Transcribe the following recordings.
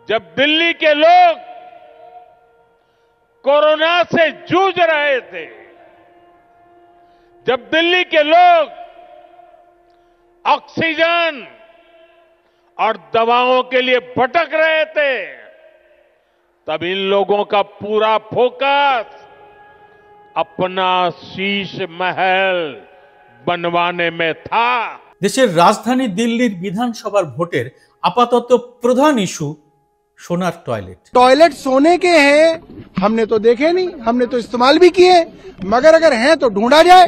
जब दिल्ली के लोग कोरोना से जूझ रहे थे, जब दिल्ली के लोग ऑक्सीजन और दवाओं के लिए भटक रहे थे, तब इन लोगों का पूरा फोकस अपना शीश महल बनवाने में था। देशेर राजधानी दिल्लीर विधानसभार भोटेर आपातत प्रधान इस्यू सोनार टॉयलेट। टॉयलेट सोने के हैं हमने तो देखे नहीं, हमने तो इस्तेमाल भी किए, मगर अगर हैं तो ढूंढा जाए,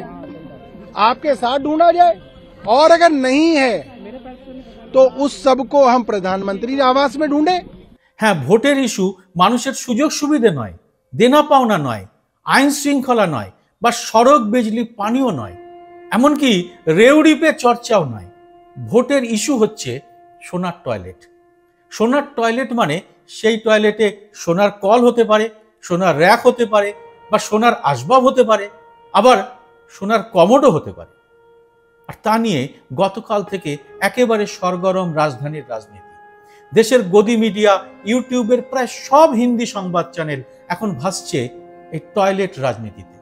आपके साथ ढूंढा जाए, और अगर नहीं है तो उस सब को हम प्रधानमंत्री आवास में ढूंढे। हाँ, भोटेर इस्यू मानुषेर सुयोग सुविधा नय, देना पाওনা नय, आईन श्रृंखला नय, बा सड़क बिजली पानिও नय, एमनकि रेउड़ी पे चर्चाओ नय। भोटेर इस्यू हच्छे सोनार टॉयलेट। सोनार टॉयलेट माने सेई टॉयलेटे सोनार कल होते पारे, सोनार रैक होते पारे, बा सोनार आसबाब होते पारे, आबार सोनार कमोडो होते पारे। আর তা নিয়ে গতকাল থেকে একেবারে সরগরম রাজধানীর রাজনীতি। দেশের গদি মিডিয়া, ইউটিউবের প্রায় সব হিন্দি সংবাদ চ্যানেল এখন ভাসছে এই টয়লেট রাজনীতিতে।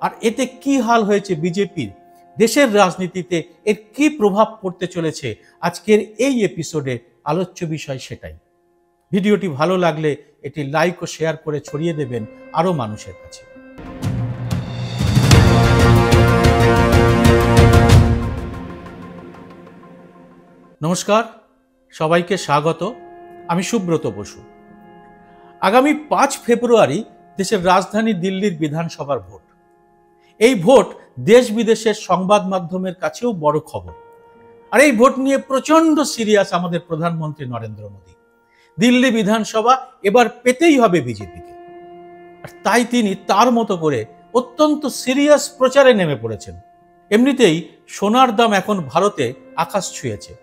আর এতে কি হাল হয়েছে বিজেপির, দেশের রাজনীতিতে এর কি প্রভাব পড়তে চলেছে, আজকের এই এপিসোডে আলোচ্য বিষয় সেটাই। ভিডিওটি ভালো লাগলে এটি লাইক ও শেয়ার করে ছড়িয়ে দেবেন আরো মানুষের কাছে। नमस्कार, सबाइके स्वागत। आमी सुब्रत बसु। आगामी 5 फेब्रुआरी देशेर राजधानी दिल्लीर विधानसभार भोट। এই ভোট देश विदेशेर संबाद माध्यमेर काछेও बड़ खबर। और এই ভোট নিয়ে प्रचंड सिरियास आमादेर प्रधानमंत्री नरेंद्र मोदी। दिल्ली विधानसभा एबार पेतेई हबे बीजेपीके। और ताई तिनि तार मतो करे अत्यंत सिरियास प्रचारे नेमे पड़ेछेन। एमनितेई सोनार दाम एखन भारते आकाश छुঁয়েছে।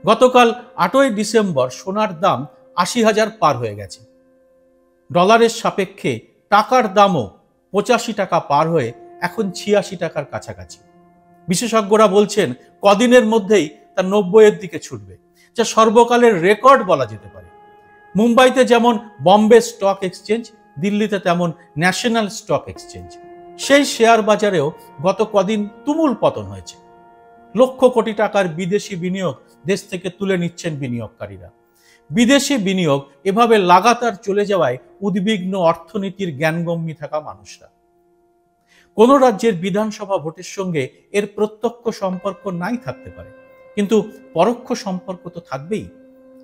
गतकाल 8 डिसेम्बर सोनार दाम 80,000 पार हो गेছে। डलारेर सापेक्षे टाकार दामও 85 टाका पार হয়ে এখন 86 টাকার কাছাকাছি। বিশেষজ্ঞরা বলছেন কদিনের মধ্যেই তা 90 এর দিকে ছুটবে, যা সর্বকালের রেকর্ড বলা যেতে পারে। মুম্বাইতে যেমন বম্বে স্টক এক্সচেঞ্জ, দিল্লিতে তেমন ন্যাশনাল স্টক এক্সচেঞ্জ, সেই শেয়ার বাজারেও গত কদিন তুমুল পতন হয়েছে। লক্ষ কোটি টাকার বিদেশি বিনিয়োগ দেশ থেকে তুলে নিচ্ছেন বিনিয়োগকারীরা। বিদেশি বিনিয়োগ এভাবে লাগাতার চলে যাওয়ায় উদ্বিগ্ন অর্থনীতির জ্ঞানগম্যী থাকা মানুষরা। কোন রাজ্যের বিধানসভা ভোটের সঙ্গে এর প্রত্যক্ষ সম্পর্ক নাই থাকতে পারে, কিন্তু পরোক্ষ সম্পর্ক তো থাকবেই।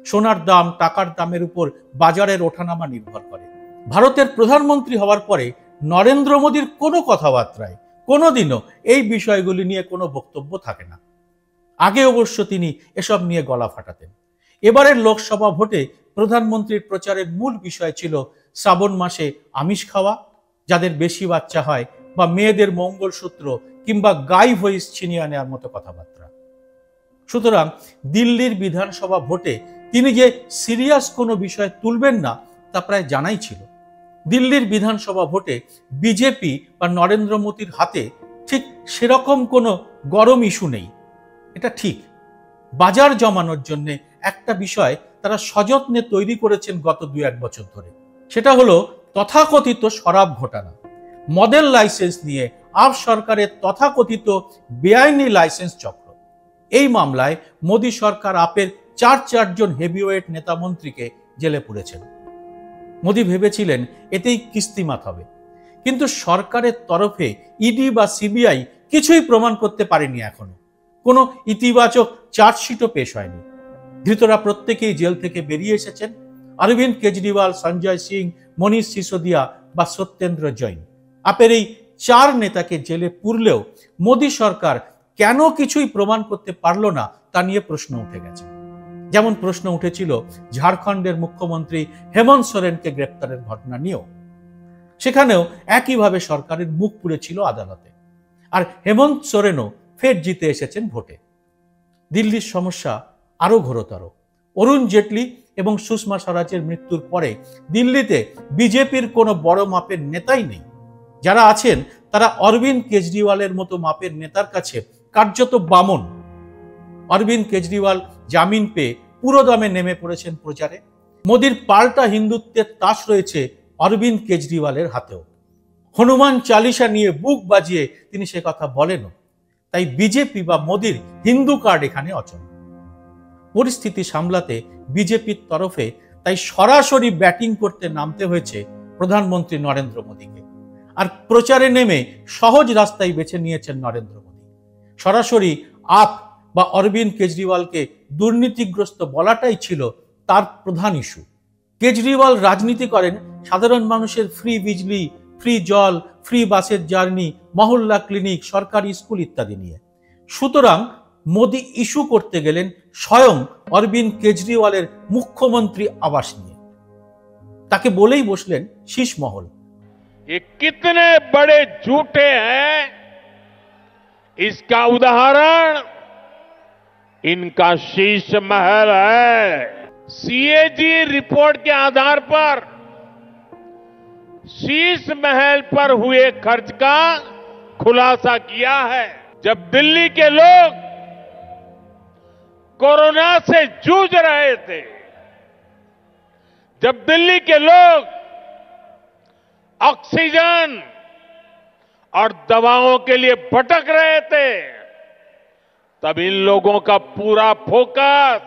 সোনার দাম, টাকার দামের উপর বাজারের ওঠানামা নির্ভর করে। ভারতের প্রধানমন্ত্রী হওয়ার পরে নরেন্দ্র মোদীর কোনো কথাবার্তায় কোনোদিনও এই বিষয়গুলি নিয়ে কোনো বক্তব্য থাকে না। আগে অবশ্য তিনি এসব নিয়ে গলা ফাটাতেন। এবারের লোকসভা ভোটে প্রধানমন্ত্রীর প্রচারের মূল বিষয় ছিল শ্রাবণ মাসে আমিষ খাওয়া, যাদের বেশি বাচ্চা হয়, বা মেয়েদের মঙ্গলসূত্র কিংবা গাই ভয়েস ছিনিয়ে নেওয়ার মতো কথাবার্তা। সুতরাং দিল্লির বিধানসভা ভোটে তিনি যে সিরিয়াস কোনো বিষয় তুলবেন না তা প্রায় জানাই ছিল। দিল্লির বিধানসভা ভোটে বিজেপি বা নরেন্দ্র মোদীর হাতে ঠিক সেরকম কোনো গরম ইস্যু নেই, এটা ঠিক। বাজার জমানোর জন্য একটা বিষয় তারা সযত্নে তৈরি করেছেন গত 2-1 বছর ধরে। সেটা হলো তথাকথিত শরাব ঘোটালা। মডেল লাইসেন্স নিয়ে আপ সরকারের তথাকথিত বেআইনি লাইসেন্স চক্র। এই মামলায় মোদী সরকার আপের 4 জন হেভিওয়েট নেতা মন্ত্রীকে জেলে পুরেছেন। মোদী ভেবেছিলেন এতেই কিস্তিমাত হবে, কিন্তু সরকারের তরফে ইডি বা সিবিআই কিছুই প্রমাণ করতে পারেনি। এখনো কোনো ইতিবাচক চার্জশিটও পেশ হয়নি। ধৃতরা প্রত্যেকেই জেল থেকে বেরিয়ে এসেছেন। অরবিন্দ কেজরিওয়াল, সঞ্জয় সিং, মনীষ সিসোদিয়া বা সত্যেন্দ্র জৈন। আপের এই 4 নেতাকে জেলে পুরলেও মোদী সরকার কেন কিছুই প্রমাণ করতে পারল না তা নিয়ে প্রশ্ন উঠে গেছে। যেমন প্রশ্ন উঠেছিল ঝাড়খণ্ডের মুখ্যমন্ত্রী হেমন্ত সোরেনকে গ্রেপ্তারের ঘটনা নিয়েও। সেখানেও একইভাবে সরকারের মুখ পুড়েছিল আদালতে। আর হেমন্ত সোরেনও ফের জিতে এসেছেন ভোটে। দিল্লির সমস্যা আরো ঘোরতর। অরুণ জেটলি এবং সুষমা স্বরাজের মৃত্যুর পরে দিল্লিতে বিজেপির কোনো বড় মাপের নেতাই নেই। যারা আছেন তারা অরবিন্দ কেজরিওয়ালের মতো মাপের নেতার কাছে কার্যত বামন। অরবিন্দ কেজরিওয়াল জামিন পেয়ে পুরো দমে নেমে পড়েছেন প্রচারে। মোদির পাল্টা হিন্দুত্বের তাস রয়েছে অরবিন্দ কেজরিওয়ালের হাতেও। হনুমান চালিসা নিয়ে বুক বাজিয়ে তিনি সে কথা বলেনও। তাই বিজেপি বা মোদির হিন্দু কার্ড এখানে অচল। পরিস্থিতি সামলাতে বিজেপির তরফে তাই সরাসরি ব্যাটিং করতে নামতে হয়েছে প্রধানমন্ত্রী নরেন্দ্র মোদীকে। আর প্রচারে নেমে সহজ রাস্তায় বেছে নিয়েছেন নরেন্দ্র মোদী। সরাসরি আপ বা অরবিন্দ কেজরিওয়ালকে দুর্নীতিগ্রস্ত বলাটাই ছিল তার প্রধান ইস্যু। কেজরিওয়াল রাজনীতি করেন সাধারণ মানুষের ফ্রি বিজলি, ফ্রি জল, ফ্রি বাসের জার্নি, মহল্লা ক্লিনিক, সরকারি স্কুল ইত্যাদি নিয়ে। সুতরাং মোদী ইস্যু করতে গেলেন স্বয়ং অরবিন্দ কেজরিওয়ালের মুখ্যমন্ত্রী আবাস নিয়ে। তাকে বলেই বসলেন শীষ মহল। ये कितने बड़े झूठे हैं, इसका उदाहरण इनका शीश महल है। सीएजी रिपोर्ट के आधार पर शीश महल पर हुए खर्च का खुलासा किया है। जब दिल्ली के लोग कोरोना से जूझ रहे थे, जब दिल्ली के लोग ऑक्सीजन और दवाओं के लिए भटक रहे थे, तब इन लोगों का पूरा फोकस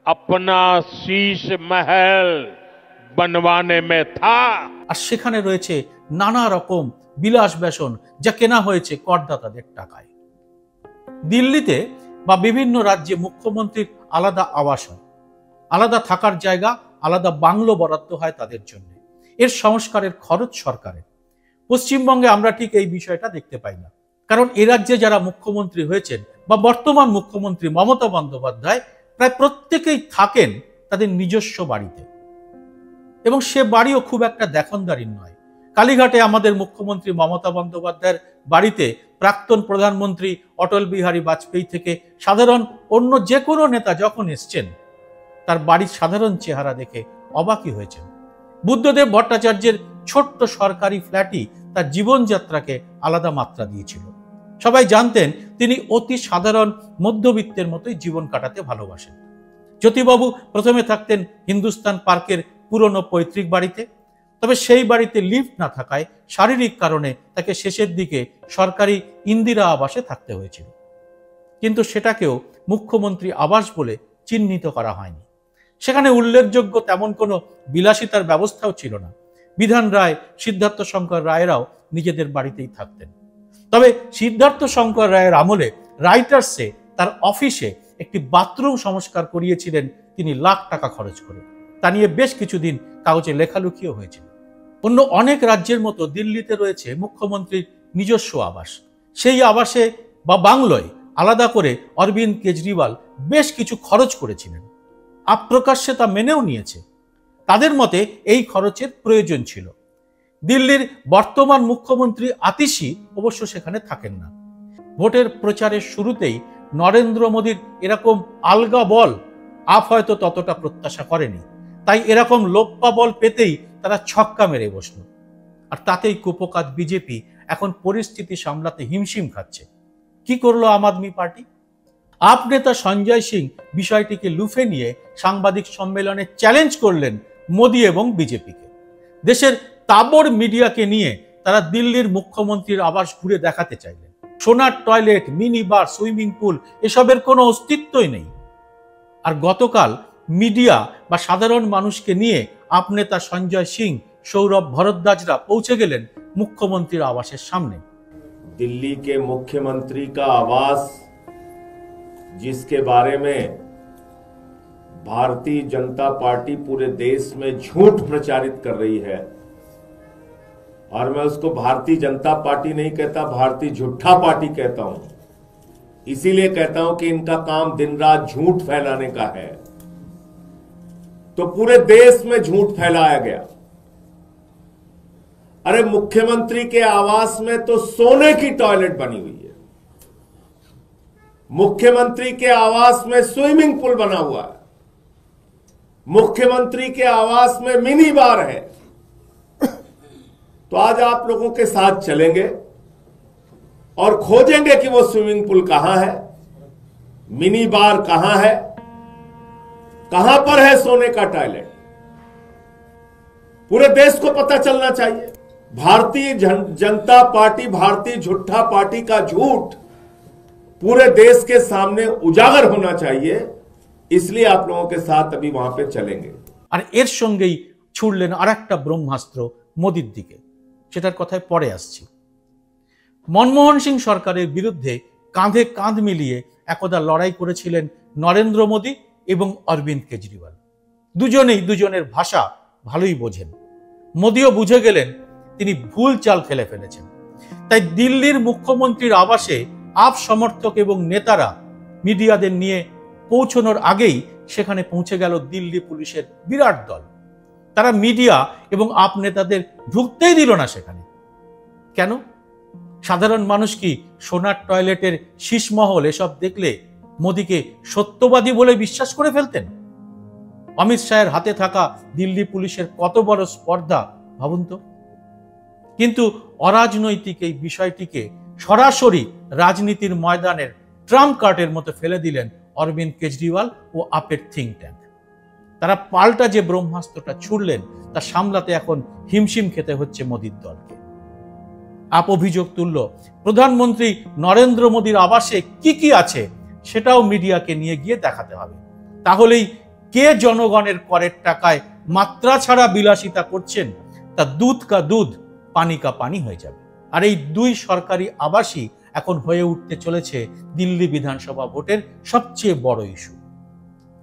अपना शीश महल बनवाने में था। আর সেখানে রয়েছে নানা রকম বিলাস বেসন যা কেনা হয়েছে করদাতাদের টাকায়। দিল্লিতে বা বিভিন্ন রাজ্যে মুখ্যমন্ত্রীর আলাদা আবাস হয়, আলাদা থাকার জায়গা, আলাদা বাংলো বরাদ্দ হয় তাদের জন্য। এর সংস্কারের খরচ সরকারের। পশ্চিমবঙ্গে আমরা ঠিক এই বিষয়টা দেখতে পাই না, কারণ এ রাজ্যে যারা মুখ্যমন্ত্রী হয়েছেন বা বর্তমান মুখ্যমন্ত্রী মমতা বন্দ্যোপাধ্যায় প্রায় প্রত্যেকেই থাকেন তাদের নিজস্ব বাড়িতে, এবং সে বাড়িও খুব একটা দেখনদারির নয়। কালীঘাটে আমাদের মুখ্যমন্ত্রী মমতা বন্দ্যোপাধ্যায়ের বাড়িতে প্রাক্তন প্রধানমন্ত্রী অটল বিহারী বাজপেয়ী থেকে সাধারণ অন্য যে কোনো নেতা যখন এসছেন, তার বাড়ির সাধারণ চেহারা দেখে অবাকই হয়েছেন। বুদ্ধদেব ভট্টাচার্যের ছোট্ট সরকারি ফ্ল্যাটই তার জীবনযাত্রাকে আলাদা মাত্রা দিয়েছিল। সবাই জানতেন তিনি অতি সাধারণ মধ্যবিত্তের মতোই জীবন কাটাতে ভালোবাসেন। জ্যোতিবাবু প্রথমে থাকতেন হিন্দুস্তান পার্কের পুরনো পৈতৃক বাড়িতে, তবে সেই বাড়িতে লিফট না থাকায় শারীরিক কারণে তাকে শেষের দিকে সরকারি ইন্দিরা আবাসে থাকতে হয়েছিল। কিন্তু সেটাকেও মুখ্যমন্ত্রী আবাস বলে চিহ্নিত করা হয়নি। সেখানে উল্লেখযোগ্য তেমন কোনো বিলাসিতার ব্যবস্থাও ছিল না। বিধান রায়, সিদ্ধার্থ শঙ্কর রায়েরাও নিজেদের বাড়িতেই থাকতেন। তবে সিদ্ধার্থ শঙ্কর রায়ের আমলে রাইটার্সে তার অফিসে একটি বাথরুম সংস্কার করিয়েছিলেন তিনি লাখ টাকা খরচ করে। তা নিয়ে বেশ কিছুদিন কাগজে লেখালেখিও হয়েছিল। অন্য অনেক রাজ্যের মতো দিল্লিতে রয়েছে মুখ্যমন্ত্রীর নিজস্ব আবাস। সেই আবাসে বা বাংলোয় আলাদা করে অরবিন্দ কেজরিওয়াল বেশ কিছু খরচ করেছিলেন। আপ্রকাশ্যে তা মেনেও নিয়েছে। তাদের মতে এই খরচের প্রয়োজন ছিল। দিল্লির বর্তমান মুখ্যমন্ত্রী আতিশি অবশ্য সেখানে থাকেন না। ভোটের প্রচারের শুরুতেই নরেন্দ্র মোদীর এরকম আলগা বল আপ হয়তো ততটা প্রত্যাশা করেনি। তাই এরকম লোপ্পা বল পেতেই তারা ছক্কা মেরে বসল। আর তাতেই কুপোকাত বিজেপি এখন পরিস্থিতি সামলাতে হিমশিম খাচ্ছে। কি করলো আম আদমি পার্টি? আপ নেতা সঞ্জয় সিং বিষয়টিকে লুফে নিয়ে সাংবাদিক সম্মেলনে চ্যালেঞ্জ করলেন মোদী এবং বিজেপিকে। দেশের তাবড় মিডিয়াকে নিয়ে তারা দিল্লির মুখ্যমন্ত্রীর আবাস ঘুরে দেখাতে চাইলেন। সোনার টয়লেট, মিনি বার, সুইমিং পুল এসবের কোনো অস্তিত্বই নেই। আর গতকাল মিডিয়া বা সাধারণ মানুষকে নিয়ে আপ নেতা সঞ্জয় সিং, সৌরভ ভরদ্বাজরা পৌঁছে গেলেন মুখ্যমন্ত্রীর আবাসের সামনে। दिल्ली के मुख्यमंत्री का आवास, जिसके बारे में भारतीय जनता पार्टी पूरे देश में झूठ प्रचारित कर रही है, और मैं उसको भारतीय जनता पार्टी नहीं कहता, भारतीय झूठा पार्टी कहता हूं। इसीलिए कहता हूं कि इनका काम दिन रात झूठ फैलाने का है। तो पूरे देश में झूठ फैलाया गया। अरे मुख्यमंत्री के आवास में तो सोने की टॉयलेट बनी हुई है, मुख्यमंत्री के आवास में स्विमिंग पूल बना हुआ है, मुख्यमंत्री के आवास में मिनी बार है। तो आज आप लोगों के साथ चलेंगे और खोजेंगे कि वो स्विमिंग पूल कहां है, मिनी बार कहां है, कहां पर है सोने का टॉयलेट, पूरे देश को पता चलना चाहिए। भारतीय जनता पार्टी, भारतीय झूठा पार्टी का झूठ पूरे देश के सामने उजागर होना चाहिए, इसलिए आप लोगों के साथ अभी वहां पे चलेंगे। আর এর সঙ্গেই ছুড়লেন আরেকটা ব্রহ্মাস্ত্র মোদির দিকে, সেটার কথায় পরে আসছি। মনমোহন সিং সরকারের বিরুদ্ধে কাঁধে কাঁধ মিলিয়ে একদা লড়াই করেছিলেন নরেন্দ্র মোদী এবং অরবিন্দ কেজরিওয়াল। দুজনেই দুজনের ভাষা ভালোই বোঝেন। মোদিও বুঝে গেলেন তিনি ভুল চাল খেলে ফেলেছেন। তাই দিল্লির মুখ্যমন্ত্রীর আবাসে আপ সমর্থক এবং নেতারা মিডিয়াদের নিয়ে পৌঁছানোর আগেই সেখানে পৌঁছে গেল দিল্লি পুলিশের বিরাট দল। তারা মিডিয়া এবং আপ নেতাদের ঢুকতেই দিল না সেখানে। কেন? সাধারণ মানুষ কি সোনার টয়লেটের শীষমহল এসব দেখলে মোদিকে সত্যবাদী বলে বিশ্বাস করে ফেলতেন? অমিত শাহের হাতে থাকা দিল্লি পুলিশের কত বড় স্পর্ধা ভাবুন তো। কিন্তু অরাজনৈতিক এই বিষয়টিকে সরাসরি রাজনীতির ময়দানের ট্রাম্প কার্ডের মতো ফেলে দিলেন অরবিন্দ কেজরিওয়াল ও আপের থিঙ্ক ট্যাঙ্ক। তারা পাল্টা যে ব্রহ্মাস্ত্রটা ছুড়লেন তা সামলাতে এখন হিমশিম খেতে হচ্ছে মোদির দলকে। আপ অভিযোগ তুলল প্রধানমন্ত্রী নরেন্দ্র মোদীর আবাসে কি কি আছে সেটাও মিডিয়াকে নিয়ে গিয়ে দেখাতে হবে, তাহলেই কে জনগণের করের টাকায় মাত্রা ছাড়া বিলাসিতা করছেন তা দুধ কা দুধ পানি কা পানি হয়ে যাবে। আর এই দুই সরকারি আবাসই এখন হয়ে উঠতে চলেছে দিল্লি বিধানসভা ভোটের সবচেয়ে বড় ইস্যু।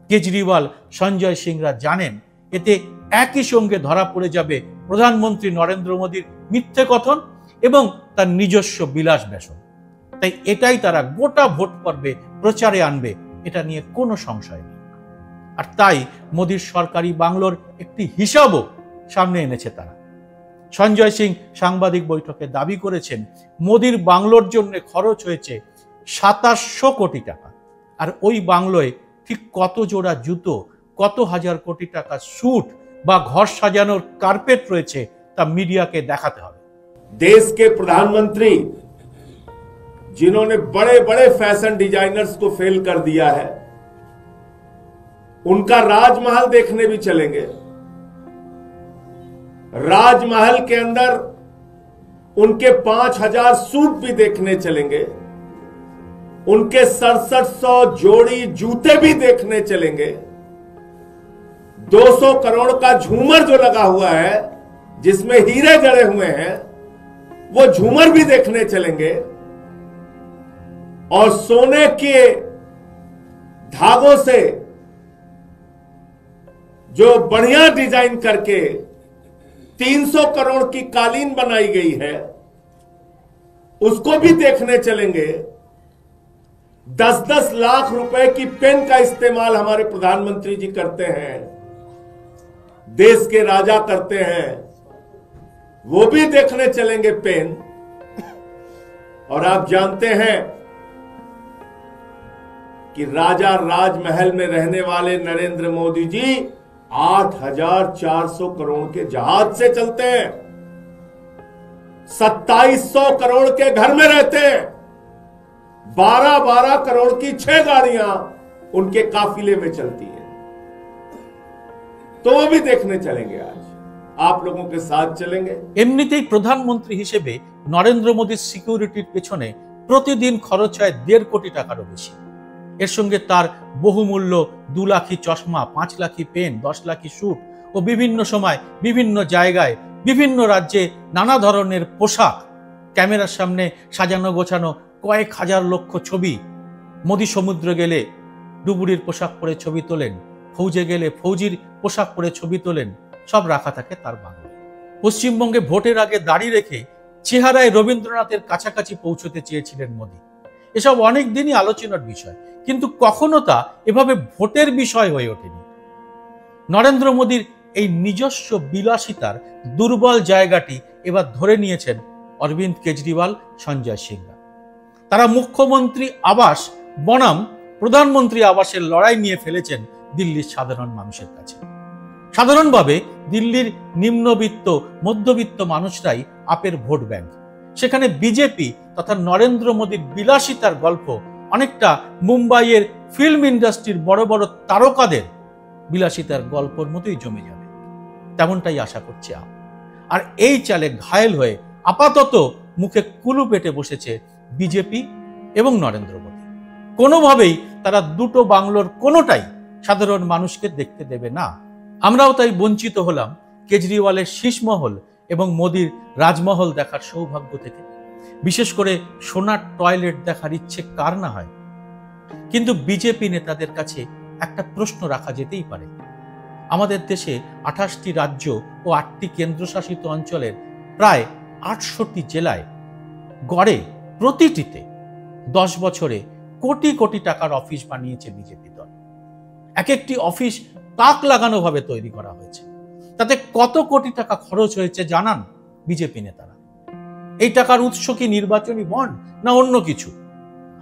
কেজরিওয়াল, সঞ্জয় সিংরা জানেন এতে একই সঙ্গে ধরা পড়ে যাবে প্রধানমন্ত্রী নরেন্দ্র মোদীর মিথ্যে কথন এবং তার নিজস্ব বিলাস ব্যসন। তাই এটাই তারা গোটা ভোট পর্বে প্রচারে আনবে, এটা নিয়ে কোনো সংশয় নেই। আর তাই মোদীর সরকারি বাংলোর একটি হিসাবও সামনে এনেছে তারা। সঞ্জয় সিং সাংবাদিক বৈঠকে দাবি করেছেন মোদীর বাংলোর জন্য খরচ হয়েছে 2700 কোটি টাকা। আর ওই বাংলোয় ঠিক কত জোড়া জুতো, কত হাজার কোটি টাকা স্যুট বা ঘর সাজানোর কার্পেট রয়েছে তা মিডিয়াকে देखाते হবে। देश के प्रधानमंत्री जिन्होंने बड़े बड़े फैशन डिजाइनर्स को फेल कर दिया है, उनका राजमहल देखने भी चलेंगे। राजमहल के अंदर उनके 5000 सूट भी देखने चलेंगे, उनके 6700 जोड़ी जूते भी देखने चलेंगे। 200 करोड़ का झूमर जो लगा हुआ है जिसमें हीरे जड़े हुए हैं, वो झूमर भी देखने चलेंगे। और सोने के धागों से जो बढ़िया डिजाइन करके 300 करोड़ की कालीन बनाई गई है, उसको भी देखने चलेंगे। 10-10 लाख रुपए की पेन का इस्तेमाल हमारे प्रधानमंत्री जी करते हैं, देश के राजा करते हैं, वो भी देखने चलेंगे पेन। और आप जानते हैं कि राजा राजमहल में रहने वाले नरेंद्र मोदी जी 8400 करोड़ के जहाज से चलते हैं, 2700 करोड़ के घर में रहते हैं, 12-12 करोड़ की 6 गाड़ियां उनके काफिले में चलती हैं। तो वो भी देखने चलेंगे, आज आप लोगों के साथ चलेंगे। এমনিতেই প্রধানমন্ত্রী হিসেবে নরেন্দ্র মোদীর সিকিউরিটির পেছনে প্রতিদিন খরচ হয় 1.5 কোটি টাকারও বেশি। এর সঙ্গে তার বহুমূল্য 2 লাখি চশমা, 5 লাখি পেন, 10 লাখি স্যুট ও বিভিন্ন সময় বিভিন্ন জায়গায় বিভিন্ন রাজ্যে নানা ধরনের পোশাক, ক্যামেরার সামনে সাজানো গোছানো কয়েক হাজার লক্ষ ছবি। মোদি সমুদ্রে গেলে ডুবুরির পোশাক পরে ছবি তোলেন, ফৌজে গেলে ফৌজির পোশাক পরে ছবি তোলেন, সব রাখা থাকে তার বাংলায়। পশ্চিমবঙ্গে ভোটের আগে দাড়ি রেখে চেহারায় রবীন্দ্রনাথের কাছাকাছি পৌঁছতে চেয়েছিলেন মোদি। এসব অনেক দিনই আলোচনার বিষয়, কিন্তু কখনো তা এভাবে ভোটের বিষয় হয়ে ওঠেনি। নরেন্দ্র মোদীর এই নিজস্ব বিলাসিতার দুর্বল জায়গাটি এবার ধরে নিয়েছেন অরবিন্দ কেজরিওয়াল, সঞ্জয় সিংরা। তারা মুখ্যমন্ত্রী আবাস বনাম প্রধানমন্ত্রী আবাসের লড়াই নিয়ে ফেলেছেন দিল্লির সাধারণ মানুষের কাছে। সাধারণভাবে দিল্লির নিম্নবিত্ত মধ্যবিত্ত মানুষরাই আপের ভোট ব্যাংক। সেখানে বিজেপি তথা নরেন্দ্র মোদীর বিলাসিতার গল্প অনেকটা মুম্বাইয়ের ফিল্ম ইন্ডাস্ট্রির বড় বড় তারকাদের বিলাসিতার গল্পর মতোই জমে যাবে, তেমনটাই আশা করছে আপ। আর এই চালে ঘায়েল হয়ে আপাতত মুখে কুলু পেটে বসেছে বিজেপি এবং নরেন্দ্র মোদী। কোনোভাবেই তারা দুটো বাংলোর কোনোটাই সাধারণ মানুষকে দেখতে দেবে না। আমরাও তাই বঞ্চিত হলাম কেজরিওয়ালের শীষমহল এবং মোদীর রাজমহল দেখার সৌভাগ্য থেকে। বিশেষ করে সোনার টয়লেট দেখার ইচ্ছে কার না হয়। কিন্তু বিজেপি নেতাদের কাছে একটা প্রশ্ন রাখা যেতেই পারে। আমাদের দেশে 28টি রাজ্য ও 8টি কেন্দ্রশাসিত অঞ্চলের প্রায় 68টি জেলায় গড়ে প্রতিটিতে 10 বছরে কোটি কোটি টাকার অফিস বানিয়েছে বিজেপি দল। এক একটি অফিস তাক লাগানো ভাবে তৈরি করা হয়েছে। তাতে কত কোটি টাকা খরচ হয়েছে জানান বিজেপি নেতারা? এই টাকার উৎস কি নির্বাচনী বন্ড না অন্য কিছু?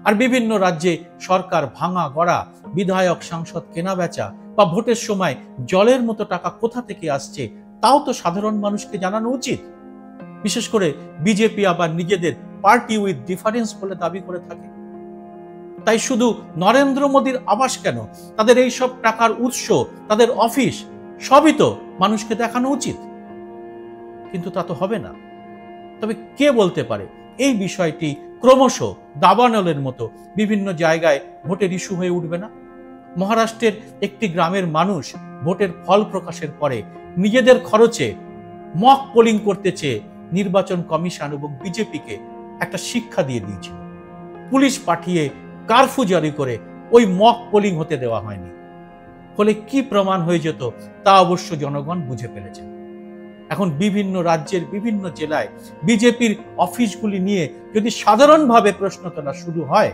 আর বিভিন্ন রাজ্যে সরকার ভাঙা গড়া, বিধায়ক সাংসদ কেনা বেচা বা ভোটের সময় জলের মতো টাকা কোথা থেকে আসছে তাও তো সাধারণ মানুষকে জানানো উচিত। বিশেষ করে বিজেপি আবার নিজেদের পার্টি উইথ ডিফারেন্স বলে দাবি করে থাকে। তাই শুধু নরেন্দ্র মোদীর আবাস কেন, তাদের এই সব টাকার উৎস, তাদের অফিস সবই তো মানুষকে দেখানো উচিত। কিন্তু তা তো হবে না। তবে কে বলতে পারে এই বিষয়টি ক্রমশ দাবানলের মতো বিভিন্ন জায়গায় ভোটের ইস্যু হয়ে উঠবে না? মহারাষ্ট্রের একটি গ্রামের মানুষ ভোটের ফল প্রকাশের পরে নিজেদের খরচে মক পোলিং করতে চেয়ে নির্বাচন কমিশন এবং বিজেপিকে একটা শিক্ষা দিয়ে দিয়েছিল। পুলিশ পাঠিয়ে কারফিউ জারি করে ওই মক পোলিং হতে দেওয়া হয়নি। ফলে কি প্রমাণ হয়ে যেত তা অবশ্য জনগণ বুঝে ফেলেছেন। এখন বিভিন্ন রাজ্যের বিভিন্ন জেলায় বিজেপির অফিসগুলি নিয়ে যদি সাধারণভাবে প্রশ্ন তোলা শুরু হয়,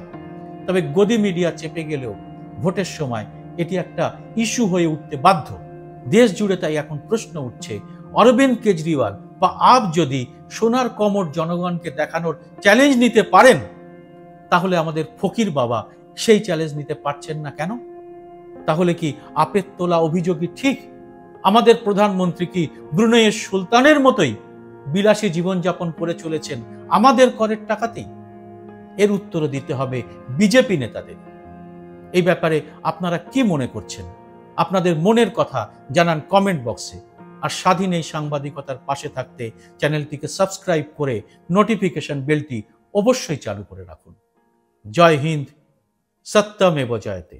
তবে গদি মিডিয়া চেপে গেলেও ভোটের সময় এটি একটা ইস্যু হয়ে উঠতে বাধ্য। দেশ জুড়ে তাই এখন প্রশ্ন উঠছে, অরবিন্দ কেজরিওয়াল বা আপ যদি সোনার কমর জনগণকে দেখানোর চ্যালেঞ্জ নিতে পারেন, তাহলে আমাদের ফকির বাবা সেই চ্যালেঞ্জ নিতে পারছেন না কেন? তাহলে কি আপের তোলা অভিযোগই ঠিক? আমাদের প্রধানমন্ত্রী কি ব্রুনেইয়ের সুলতানের মতোই বিলাসী জীবনযাপন করে চলেছেন আমাদের করের টাকাতেই? এর উত্তর দিতে হবে বিজেপি নেতাদের। এই ব্যাপারে আপনারা কি মনে করছেন? আপনাদের মনের কথা জানান কমেন্ট বক্সে। আর স্বাধীন এই সাংবাদিকতার পাশে থাকতে চ্যানেলটিকে সাবস্ক্রাইব করে নোটিফিকেশন বেলটি অবশ্যই চালু করে রাখুন। জয় হিন্দ, সত্যমেব জয়তে।